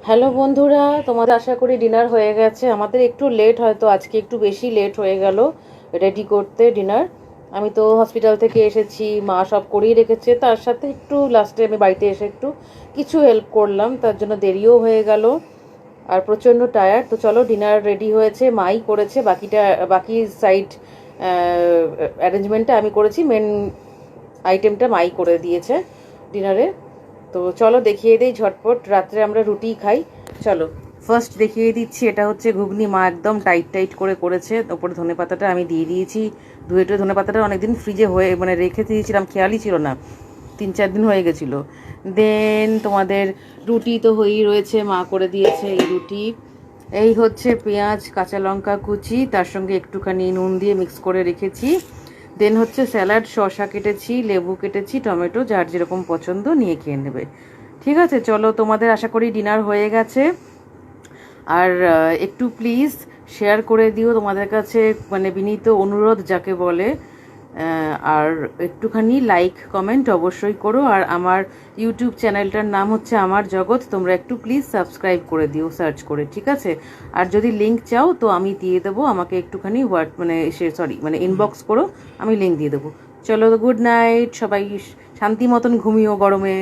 Hello বন্ধুরা, তোমাদের আশা করি ডিনার হয়ে গেছে। আমাদের একটু লেট, হয়তো আজকে একটু বেশি লেট হয়ে গেল রেডি করতে ডিনার। আমি তো হসপিটাল থেকে এসেছি, মা সব করিয়ে রেখেছে, তার সাথে একটু লাস্টে আমি বাড়িতে এসে একটু কিছু হেল্প করলাম, তার জন্য দেরিও হয়ে গেল আর প্রচণ্ড টায়ার্ড। তো চলো, ডিনার রেডি হয়েছে, মাই করেছে, বাকি সাইড অ্যারেঞ্জমেন্টটা আমি করেছি, মেন আইটেমটা মাই করে দিয়েছে ডিনারে। তো চলো দেখিয়ে দিই ঝটপট, রাত্রে আমরা রুটি খাই। চলো ফার্স্ট দেখিয়ে দিচ্ছি, এটা হচ্ছে ঘুগনি। মা একদম টাইট টাইট করে করেছে। ওপরে ধনেপাতাটা আমি দিয়ে দিয়েছি ধুয়ে টুয়ে। ধনেপাতাটা অনেকদিন ফ্রিজে হয়ে রেখে দিয়েছিলাম, খেয়ালই ছিল না, 3-4 দিন হয়ে গেছিলো। দেন তোমাদের রুটি তো হয়েই রয়েছে, মা করে দিয়েছে এই রুটি। এই হচ্ছে পেঁয়াজ কাঁচা লঙ্কা কুচি, তার সঙ্গে একটুখানি নুন দিয়ে মিক্স করে রেখেছি। দেন হচ্ছে স্যালাড, শসা কেটেছি, লেবু কেটেছি, টমেটো, যার যেরকম পছন্দ নিয়ে খেয়ে নেবে। ঠিক আছে, চলো, তোমাদের আশা করি ডিনার হয়ে গেছে। আর একটু প্লিজ শেয়ার করে দিও, তোমাদের কাছে বিনীত অনুরোধ যাকে বলে। আর একটুখানি লাইক কমেন্ট অবশ্যই করো। আর আমার ইউটিউব চ্যানেলটার নাম হচ্ছে আমার জগৎ, তোমরা একটু প্লিজ সাবস্ক্রাইব করে দিও সার্চ করে, ঠিক আছে? আর যদি লিঙ্ক চাও তো আমি দিয়ে দেবো, আমাকে একটুখানি ইনবক্স করো, আমি লিঙ্ক দিয়ে দেবো। চলো, গুড নাইট সবাই, শান্তি মতন ঘুমিও গরমে।